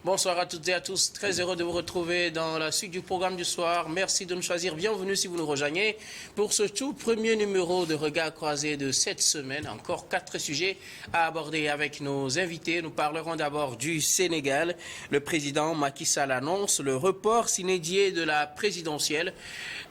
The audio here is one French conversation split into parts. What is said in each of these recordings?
Bonsoir à toutes et à tous. Très heureux de vous retrouver dans la suite du programme du soir. Merci de nous choisir. Bienvenue si vous nous rejoignez pour ce tout premier numéro de Regard croisé de cette semaine. Encore 4 sujets à aborder avec nos invités. Nous parlerons d'abord du Sénégal. Le président Macky Sall annonce le report s'inédié de la présidentielle.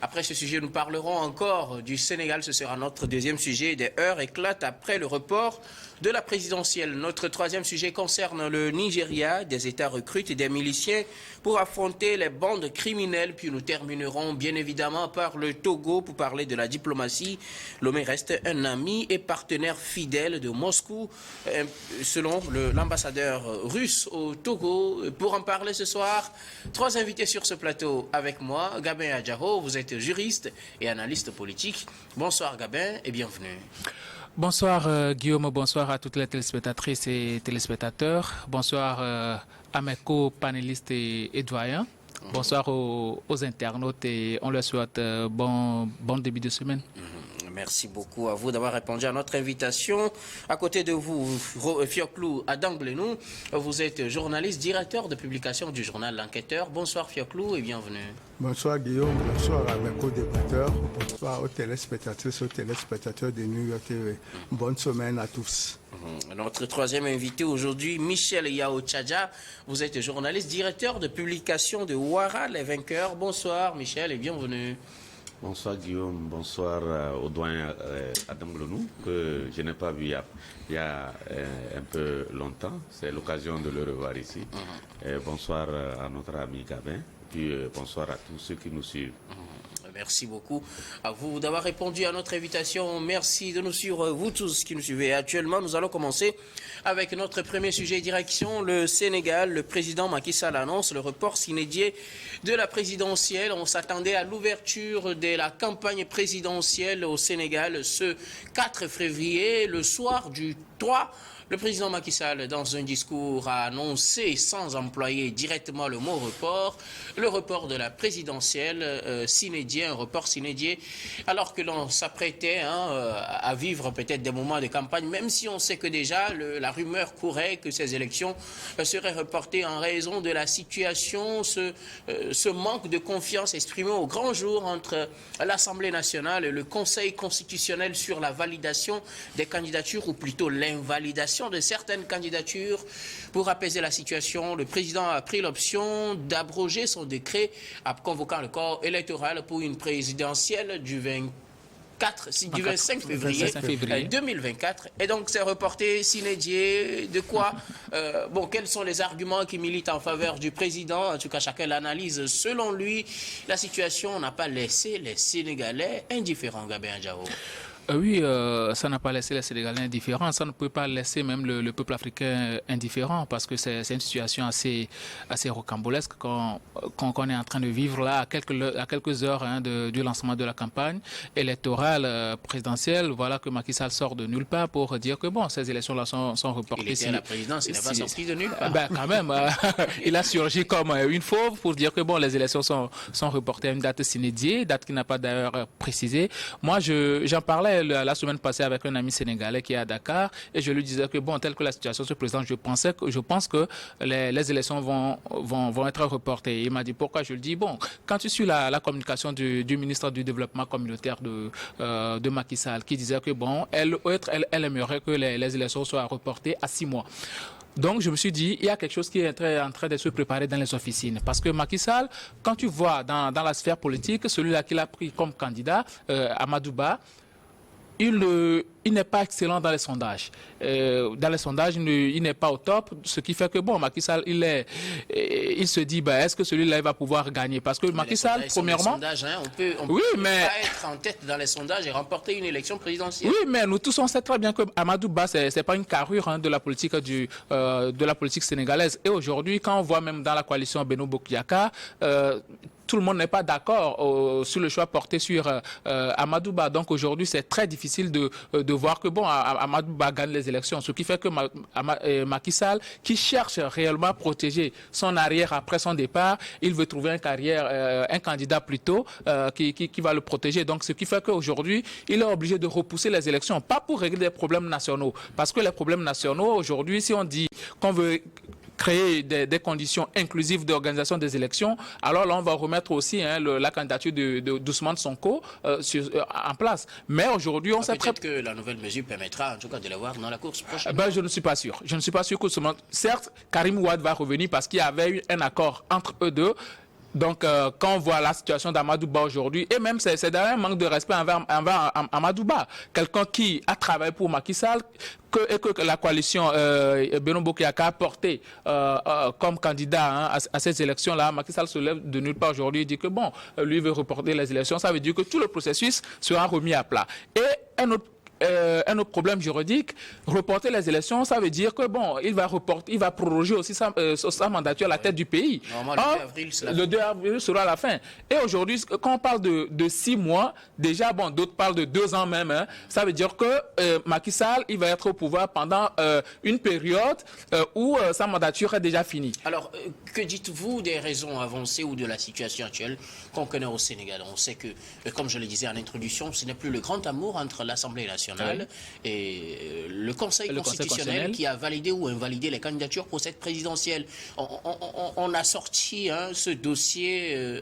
Après ce sujet, nous parlerons encore du Sénégal. Ce sera notre deuxième sujet. Des heurts éclatent après le report de la présidentielle. Notre troisième sujet concerne le Nigeria. Des États recrutent des miliciens pour affronter les bandes criminelles. Puis nous terminerons bien évidemment par le Togo pour parler de la diplomatie. Lomé reste un ami et partenaire fidèle de Moscou, selon l'ambassadeur russe au Togo. Pour en parler ce soir, 3 invités sur ce plateau avec moi. Gabin Adjaro, vous êtes juriste et analyste politique. Bonsoir Gabin et bienvenue. Bonsoir Guillaume, bonsoir à toutes les téléspectatrices et téléspectateurs. Bonsoir à mes co-panélistes et doyens. Bonsoir aux internautes et on leur souhaite bon début de semaine. Merci beaucoup à vous d'avoir répondu à notre invitation. À côté de vous, Fioclou Adanglenou, vous êtes journaliste, directeur de publication du journal L'Enquêteur. Bonsoir Fioclou et bienvenue. Bonsoir Guillaume, bonsoir à mes co-débatteurs, bonsoir aux téléspectatrices, aux téléspectateurs de New York TV. Bonne semaine à tous. Notre troisième invité aujourd'hui, Michel Yao Tchadja. Vous êtes journaliste, directeur de publication de Ouara, les vainqueurs. Bonsoir Michel et bienvenue. Bonsoir Guillaume, bonsoir au doyen Adam Glonou, que je n'ai pas vu il y a un peu longtemps. C'est l'occasion de le revoir ici. Et bonsoir à notre ami Gabin, puis bonsoir à tous ceux qui nous suivent. Merci beaucoup à vous d'avoir répondu à notre invitation. Merci de nous suivre, vous tous qui nous suivez actuellement. Nous allons commencer avec notre premier sujet direction, le Sénégal. Le président Macky Sall annonce le report s'inédié de la présidentielle. On s'attendait à l'ouverture de la campagne présidentielle au Sénégal ce 4 février, le soir du 3. Le président Macky Sall, dans un discours, a annoncé, sans employer directement le mot report, le report de la présidentielle s'inédié, un report s'inédié, alors que l'on s'apprêtait à vivre peut-être des moments de campagne, même si on sait que déjà la rumeur courait que ces élections seraient reportées en raison de la situation, ce manque de confiance exprimé au grand jour entre l'Assemblée nationale et le Conseil constitutionnel sur la validation des candidatures, ou plutôt l'invalidation de certaines candidatures. Pour apaiser la situation, le président a pris l'option d'abroger son décret convoquant le corps électoral pour une présidentielle du 25 février 2024. Et donc, c'est reporté s'inédié. De quoi quels sont les arguments qui militent en faveur du président? En tout cas, chacun l'analyse. Selon lui, la situation n'a pas laissé les Sénégalais indifférents, Gabin Adjaro. Oui, ça n'a pas laissé les Sénégalais indifférents. Ça ne peut pas laisser même le peuple africain indifférent, parce que c'est une situation assez rocambolesque qu'on est en train de vivre là à quelques heures du lancement de la campagne électorale présidentielle. Voilà que Macky Sall sort de nulle part pour dire que bon, ces élections-là sont reportées. Il était à la présidence, il n'est pas sorti de nulle part. Quand même, il a surgi comme une fauve pour dire que bon, les élections sont reportées à une date s'inédiée, date qui n'a pas d'ailleurs précisée. Moi, j'en parlais la semaine passée avec un ami sénégalais qui est à Dakar et je lui disais que bon, telle que la situation se présente, je pense que les élections vont être reportées. Il m'a dit pourquoi. Je lui dis bon, quand tu suis la communication du ministre du développement communautaire de Macky Sall, qui disait que bon, elle aimerait que les élections soient reportées à 6 mois. Donc, je me suis dit, il y a quelque chose qui est en train de se préparer dans les officines. Parce que Macky Sall, quand tu vois dans la sphère politique, celui-là qu'il a pris comme candidat, Amadou Ba, il n'est pas excellent dans les sondages. Dans les sondages, il n'est pas au top, ce qui fait que bon, Macky Sall, il se dit, est-ce que celui-là il va pouvoir gagner? Parce que Macky Sall, premièrement, on peut pas être en tête dans les sondages et remporter une élection présidentielle. Oui, mais nous tous on sait très bien que Amadou Ba, c'est pas une carrure de la politique de la politique sénégalaise. Et aujourd'hui, quand on voit même dans la coalition Beno Bokuyaka, tout le monde n'est pas d'accord sur le choix porté sur Amadou Ba. Donc aujourd'hui, c'est très difficile de voir que bon, Amadou Ba gagne les élections. Ce qui fait que Macky Sall, qui cherche réellement à protéger son arrière après son départ, il veut trouver un candidat plutôt qui va le protéger. Donc ce qui fait qu'aujourd'hui, il est obligé de repousser les élections, pas pour régler des problèmes nationaux. Parce que les problèmes nationaux, aujourd'hui, si on dit qu'on veut créer des conditions inclusives d'organisation des élections, alors là, on va remettre aussi la candidature d'Ousmane Sonko en place. Mais aujourd'hui, on sait peut-être que la nouvelle mesure permettra, en tout cas, de l'avoir dans la course prochaine. Je ne suis pas sûr. Je ne suis pas sûr que certes, Karim Ouad va revenir parce qu'il y avait eu un accord entre eux deux. Donc, quand on voit la situation d'Amadou Ba aujourd'hui, et même c'est un manque de respect envers Amadou Ba, quelqu'un qui a travaillé pour Macky Sall, et que la coalition Beno Bokeyaka a porté comme candidat à ces élections-là, Macky Sall se lève de nulle part aujourd'hui et dit que bon, lui veut reporter les élections. Ça veut dire que tout le processus sera remis à plat. Et un autre problème juridique, reporter les élections, ça veut dire que bon, il va proroger aussi sa mandature à la tête du pays. Le 2 avril sera la fin. Et aujourd'hui, quand on parle de 6 mois, déjà, bon, d'autres parlent de 2 ans même, ça veut dire que Macky Sall, il va être au pouvoir pendant une période où sa mandature est déjà finie. Alors, que dites-vous des raisons avancées ou de la situation actuelle qu'on connaît au Sénégal? On sait que, comme je le disais en introduction, ce n'est plus le grand amour entre l'Assemblée nationale et le Conseil constitutionnel qui a validé ou invalidé les candidatures pour cette présidentielle. On a sorti ce dossier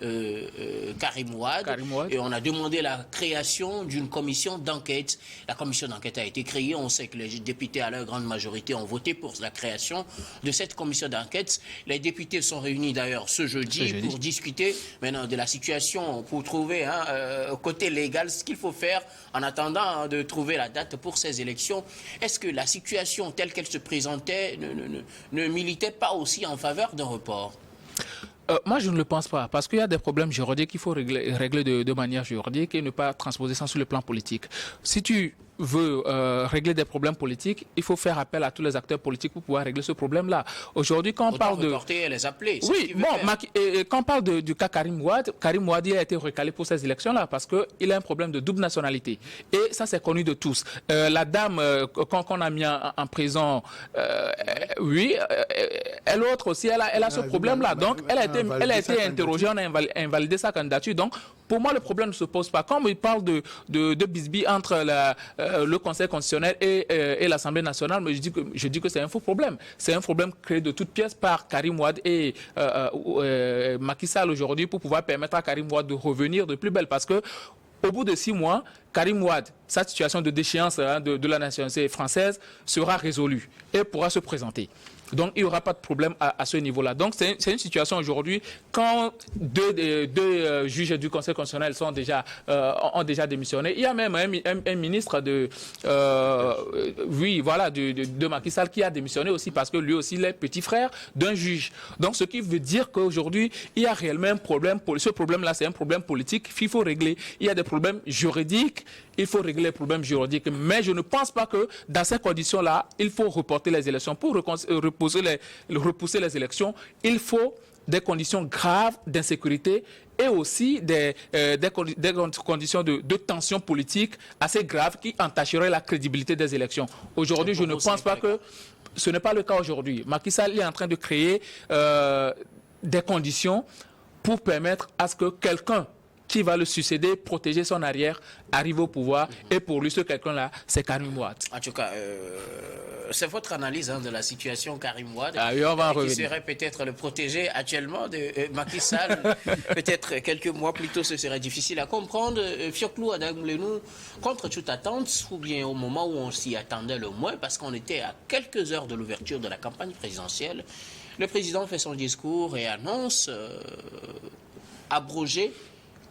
Karim Ouad et on a demandé la création d'une commission d'enquête. La commission d'enquête a été créée. On sait que les députés, à leur grande majorité, ont voté pour la création de cette commission d'enquête. Les députés sont réunis d'ailleurs ce jeudi pour discuter maintenant de la situation, pour trouver côté légal ce qu'il faut faire en attendant de trouver la date pour ces élections. Est-ce que la situation telle qu'elle se présentait ne militait pas aussi en faveur d'un report? Moi, je ne le pense pas, parce qu'il y a des problèmes juridiques qu'il faut régler de manière juridique et ne pas transposer ça sur le plan politique. Si tu veux régler des problèmes politiques, il faut faire appel à tous les acteurs politiques pour pouvoir régler ce problème-là. Aujourd'hui, quand on parle de... reporter et les appeler. Oui, bon, quand on parle du cas Karim Ouad, il a été recalé pour ces élections-là parce qu'il a un problème de double nationalité. Et ça, c'est connu de tous. La dame qu'on a mis en prison, elle autre aussi, elle a ce problème-là. Donc, elle a été interrogée, on a invalidé sa candidature. Donc, pour moi, le problème ne se pose pas. Quand il parle de bisbille entre le Conseil constitutionnel et l'Assemblée nationale, mais je dis que c'est un faux problème. C'est un problème créé de toutes pièces par Karim Ouad et Macky Sall aujourd'hui pour pouvoir permettre à Karim Ouad de revenir de plus belle. Parce que au bout de 6 mois, Karim Ouad, sa situation de déchéance de la nationalité française sera résolue et pourra se présenter. Donc, il n'y aura pas de problème à ce niveau-là. Donc, c'est une situation aujourd'hui, quand deux juges du Conseil constitutionnel ont déjà démissionné. Il y a même un ministre de Macky Sall qui a démissionné aussi parce que lui aussi, il est petit frère d'un juge. Donc, ce qui veut dire qu'aujourd'hui, il y a réellement un problème. Ce problème-là, c'est un problème politique qu'il faut régler. Il y a des problèmes juridiques. Il faut régler les problèmes juridiques. Mais je ne pense pas que dans ces conditions-là, il faut reporter les élections. Pour repousser les élections, il faut des conditions graves d'insécurité et aussi des conditions de tension politique assez graves qui entacheraient la crédibilité des élections. Aujourd'hui, je ne pense pas que ce n'est pas le cas aujourd'hui. Macky Sall est en train de créer des conditions pour permettre à ce que quelqu'un qui va le succéder, protéger son arrière, arrive au pouvoir. Et pour lui, ce quelqu'un-là, c'est Karim Ouad. En tout cas, c'est votre analyse de la situation Karim Ouad, qui serait peut-être le protégé actuellement de Macky Sall. Peut-être quelques mois plus tôt, ce serait difficile à comprendre. Fioclou Adamlenou, contre toute attente, ou bien au moment où on s'y attendait le moins, parce qu'on était à quelques heures de l'ouverture de la campagne présidentielle, le président fait son discours et annonce abroger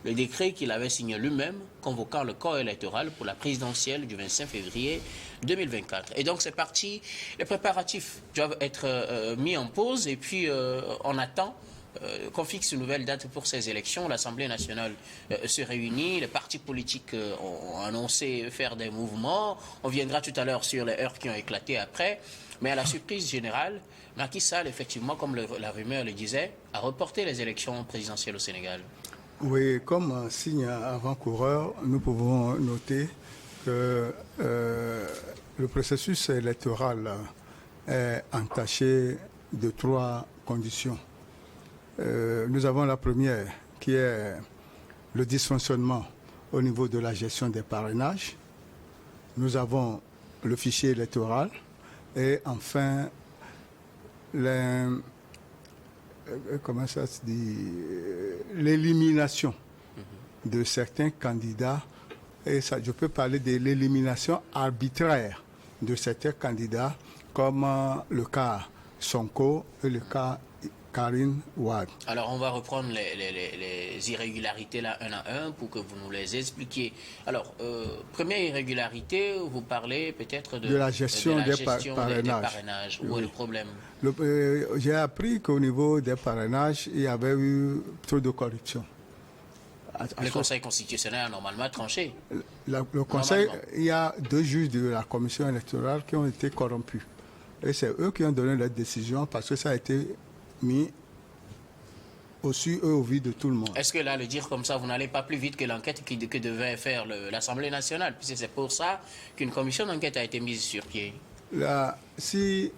le décret qu'il avait signé lui-même convoquant le corps électoral pour la présidentielle du 25 février 2024. Et donc c'est parti, les préparatifs doivent être mis en pause et puis on attend qu'on fixe une nouvelle date pour ces élections. L'Assemblée nationale se réunit, les partis politiques ont annoncé faire des mouvements. On viendra tout à l'heure sur les heures qui ont éclaté après. Mais à la surprise générale, Macky Sall, effectivement, comme la rumeur le disait, a reporté les élections présidentielles au Sénégal. Oui, comme un signe avant-coureur, nous pouvons noter que le processus électoral est entaché de 3 conditions. Nous avons la première, qui est le dysfonctionnement au niveau de la gestion des parrainages. Nous avons le fichier électoral et enfin comment ça se dit, l'élimination de certains candidats, et ça, je peux parler de l'élimination arbitraire de certains candidats, comme le cas Sonko et le cas Karine Ouad. Alors, on va reprendre les irrégularités là, un à un, pour que vous nous les expliquiez. Alors, première irrégularité, vous parlez peut-être de la gestion, des parrainages. Où est le problème? J'ai appris qu'au niveau des parrainages, il y avait eu trop de corruption. Le Conseil constitutionnel a normalement tranché. Le Conseil, il y a 2 juges de la commission électorale qui ont été corrompus. Et c'est eux qui ont donné leur décision parce que ça a été mis au vu de tout le monde. Est-ce que là, le dire comme ça, vous n'allez pas plus vite que l'enquête que devait faire l'Assemblée nationale? Puisque c'est pour ça qu'une commission d'enquête a été mise sur pied. Là, si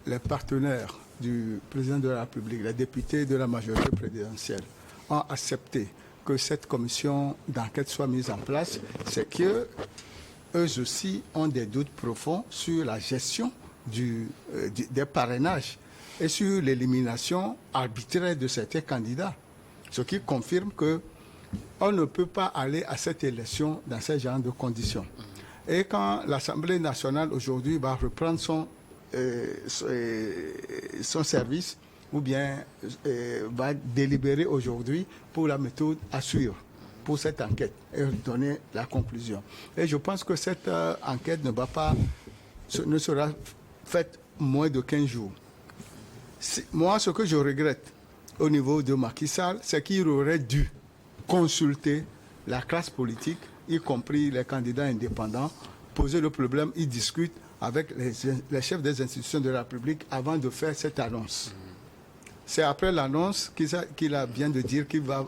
les partenaires du président de la République, les députés de la majorité présidentielle, ont accepté que cette commission d'enquête soit mise en place, c'est qu'eux aussi ont des doutes profonds sur la gestion des parrainages et sur l'élimination arbitraire de certains candidats. Ce qui confirme qu'on ne peut pas aller à cette élection dans ce genre de conditions. Et quand l'Assemblée nationale aujourd'hui va reprendre son service, ou bien va délibérer aujourd'hui pour la méthode à suivre pour cette enquête et donner la conclusion. Et je pense que cette enquête ne sera faite moins de 15 jours. Moi, ce que je regrette au niveau de Macky Sall, c'est qu'il aurait dû consulter la classe politique, y compris les candidats indépendants, poser le problème, ils discutent avec les chefs des institutions de la République avant de faire cette annonce. C'est après l'annonce qu'il vient de dire qu'il va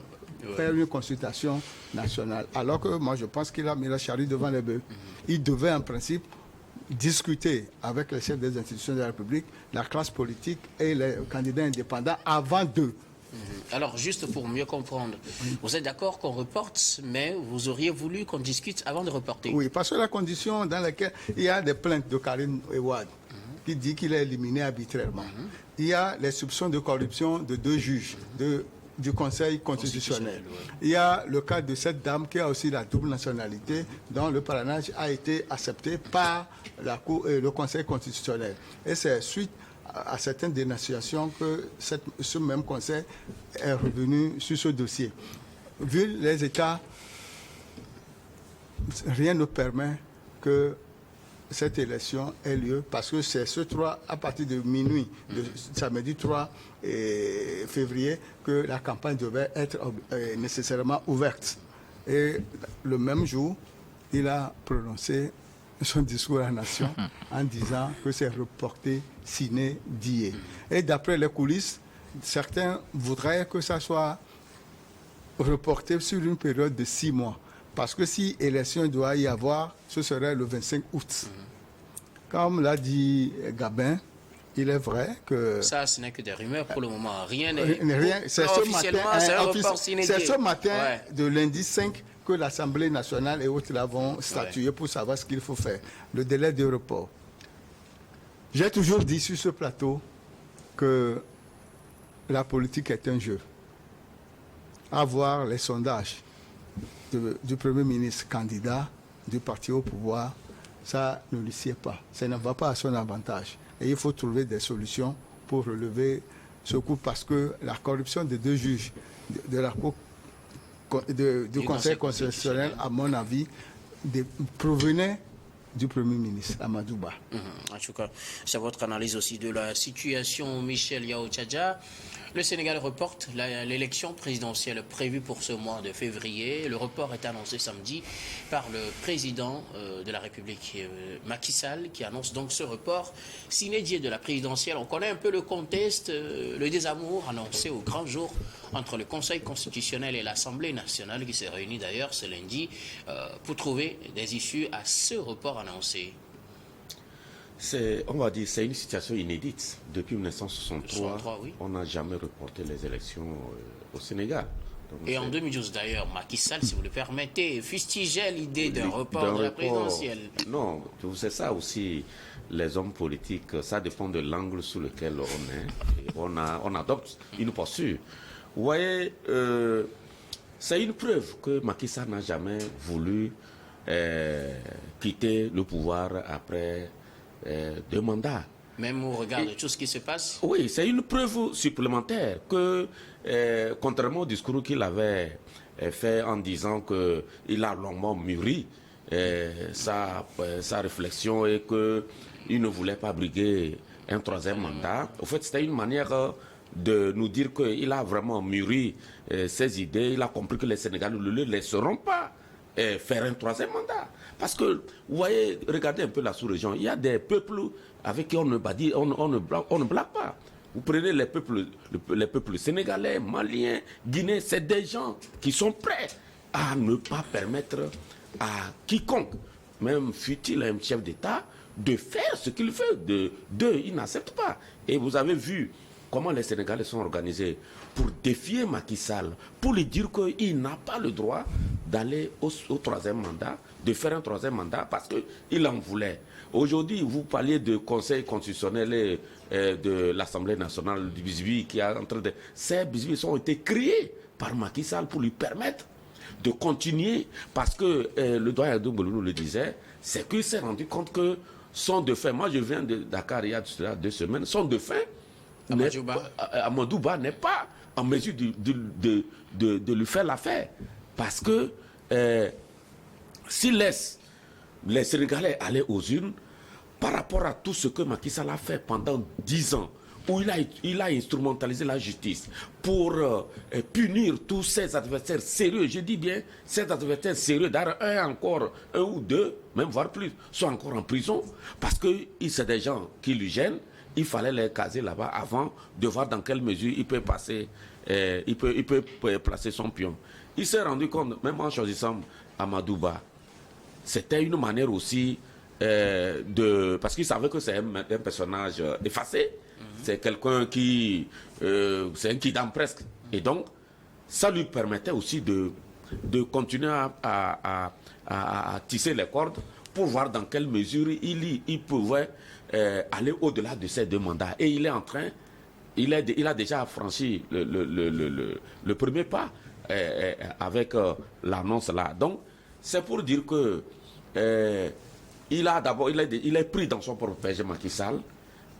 faire une consultation nationale. Alors que moi, je pense qu'il a mis la charrue devant les bœufs. Il devait, en principe, discuter avec les chefs des institutions de la République, la classe politique et les candidats indépendants avant d'eux. Alors, juste pour mieux comprendre, vous êtes d'accord qu'on reporte, mais vous auriez voulu qu'on discute avant de reporter? Oui, parce que la condition dans laquelle il y a des plaintes de Karine Ouad qui dit qu'il est éliminé arbitrairement. Il y a les soupçons de corruption de 2 juges du Conseil constitutionnel. Il y a le cas de cette dame qui a aussi la double nationalité, dont le parrainage a été accepté par le Conseil constitutionnel. Et c'est suite à certaines dénonciations que ce même Conseil est revenu sur ce dossier. Vu les états, rien ne permet que cette élection ait lieu parce que c'est à partir de minuit, samedi 3 février, que la campagne devait être nécessairement ouverte. Et le même jour, il a prononcé son discours à la nation en disant que c'est reporté sine die. Et d'après les coulisses, certains voudraient que ça soit reporté sur une période de 6 mois. Parce que si élection doit y avoir, ce serait le 25 août. Comme l'a dit Gabin, il est vrai que... Ça, ce n'est que des rumeurs pour le moment. Rien n'est... C'est ce matin de lundi 5 que l'Assemblée nationale et autres vont statuer pour savoir ce qu'il faut faire. Le délai de report. J'ai toujours dit sur ce plateau que la politique est un jeu. À voir les sondages du Premier ministre candidat du parti au pouvoir, ça ne lui sied pas. Ça ne va pas à son avantage. Et il faut trouver des solutions pour relever ce coup parce que la corruption des 2 juges du Conseil constitutionnel, à mon avis, provenait du Premier ministre, Amadou Ba. En tout cas, c'est votre analyse aussi de la situation, Michel Yao Tchadja. Le Sénégal reporte l'élection présidentielle prévue pour ce mois de février. Le report est annoncé samedi par le président de la République, Macky Sall, qui annonce donc ce report sine die de la présidentielle. On connaît un peu le contexte, le désamour annoncé au grand jour entre le Conseil constitutionnel et l'Assemblée nationale, qui s'est réunie d'ailleurs ce lundi pour trouver des issues à ce report annoncé. On va dire c'est une situation inédite. Depuis 1963, oui. On n'a jamais reporté les élections au Sénégal. Donc, et en 2012 d'ailleurs, Macky Sall, si vous le permettez, fustigeait l'idée d'un report de la présidentielle. Non, c'est ça aussi. les hommes politiques, ça dépend de l'angle sous lequel on est. Et on adopte une posture. Vous voyez, c'est une preuve que Macky Sall n'a jamais voulu quitter le pouvoir après 2 mandats. Même au regard de tout ce qui se passe. Oui, c'est une preuve supplémentaire que, contrairement au discours qu'il avait fait en disant qu'il a longuement mûri sa réflexion et qu'il ne voulait pas briguer un 3e mandat, au fait, c'était une manière de nous dire qu'il a vraiment mûri ses idées, il a compris que les Sénégalais ne le laisseront pas faire un 3e mandat. Parce que, vous voyez, regardez un peu la sous-région, il y a des peuples avec qui on ne blague pas. Vous prenez les peuples sénégalais, maliens, guinéens, c'est des gens qui sont prêts à ne pas permettre à quiconque, même fût-il un chef d'État, de faire ce qu'il veut. Ils n'acceptent pas. Et vous avez vu comment les Sénégalais sont organisés pour défier Macky Sall, pour lui dire qu'il n'a pas le droit d'aller au 3e mandat, de faire un 3e mandat, parce qu'il en voulait. Aujourd'hui, vous parliez de Conseil constitutionnel et de l'Assemblée nationale du bisbis qui est en train de... Ces bisbis ont été créés par Macky Sall pour lui permettre de continuer, parce que le doyen Adoum nous le disait, c'est qu'il s'est rendu compte que son défunt, moi je viens de Dakar il y a 2 semaines, son défunt, Amadou Ba n'est pas en mesure de lui faire l'affaire. Parce que s'il laisse les Sénégalais aller aux urnes, par rapport à tout ce que Macky Sall a fait pendant 10 ans, où il a instrumentalisé la justice pour punir tous ses adversaires sérieux, je dis bien ses adversaires sérieux, d'ailleurs un ou deux, même voire plus, sont encore en prison, parce que c'est des gens qui lui gênent. Il fallait les caser là-bas avant de voir dans quelle mesure il peut passer, il peut placer son pion. Il s'est rendu compte, même en choisissant Amadou Ba, c'était une manière aussi parce qu'il savait que c'est un personnage effacé. C'est quelqu'un qui... c'est un kidam presque. Et donc, ça lui permettait aussi de continuer à tisser les cordes pour voir dans quelle mesure il pouvait aller au-delà de ces 2 mandats. Et il est en train... Il a déjà franchi le premier pas avec l'annonce là. Donc, c'est pour dire que il est pris dans son propre piège, Macky Sall.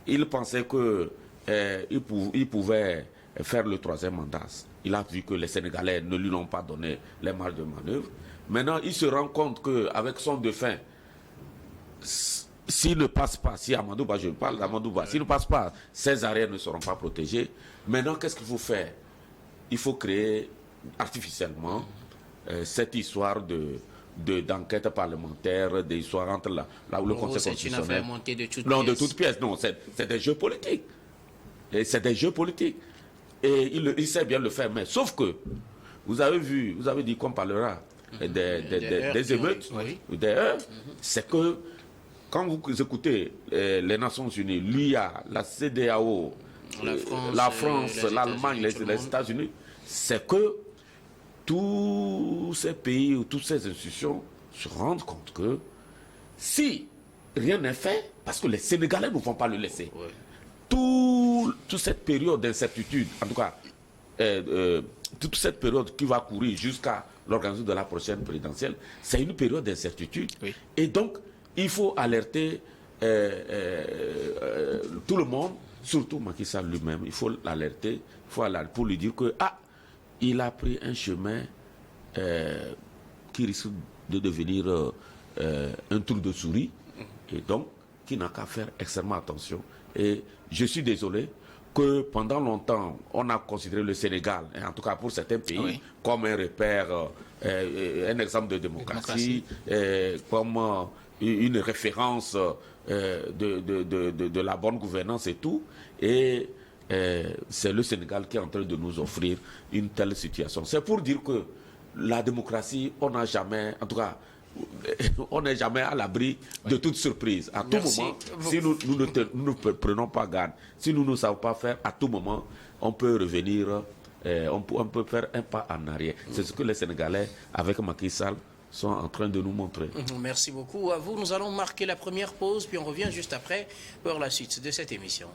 Il pensait qu'il pouvait faire le 3e mandat. Il a vu que les Sénégalais ne lui ont pas donné les marges de manœuvre. Maintenant, il se rend compte qu'avec son défunt, s'il ne passe pas, si Amadou Ba, je parle d'Amadou Ba, s'il ne passe pas, ses arrières ne seront pas protégés. Maintenant, qu'est-ce qu'il faut faire? Il faut créer artificiellement cette histoire d'enquête parlementaire, des histoires entre le Conseil constitutionnel. C'est une affaire montée de toutes pièces. Non, de toutes pièces, non, c'est des jeux politiques. Et c'est des jeux politiques. Et il sait bien le faire, mais sauf que, vous avez dit qu'on parlera des émeutes, des heurts, c'est que, quand vous écoutez les Nations Unies, l'UIA, la CEDEAO, la France, l'Allemagne, les États-Unis, c'est que tous ces pays ou toutes ces institutions se rendent compte que si rien n'est fait, parce que les Sénégalais ne vont pas le laisser, toute cette période d'incertitude, en tout cas, toute cette période qui va courir jusqu'à l'organisation de la prochaine présidentielle, c'est une période d'incertitude. Oui. Et donc, il faut alerter tout le monde, surtout Macky Sall lui-même. Il faut l'alerter, pour lui dire que il a pris un chemin qui risque de devenir un trou de souris, et donc qui n'a qu'à faire extrêmement attention. Et je suis désolé que pendant longtemps, on a considéré le Sénégal, en tout cas pour certains pays, comme un repère, un exemple de démocratie. Comme une référence de la bonne gouvernance et tout. Et c'est le Sénégal qui est en train de nous offrir une telle situation. C'est pour dire que la démocratie, on n'a jamais, en tout cas, on n'est jamais à l'abri de toute surprise. À tout moment, si nous ne prenons pas garde, si nous ne savons pas faire, à tout moment, on peut revenir, on peut faire un pas en arrière. C'est ce que les Sénégalais, avec Macky Sall, sont en train de nous montrer. Merci beaucoup à vous. Nous allons marquer la première pause, puis on revient juste après pour la suite de cette émission.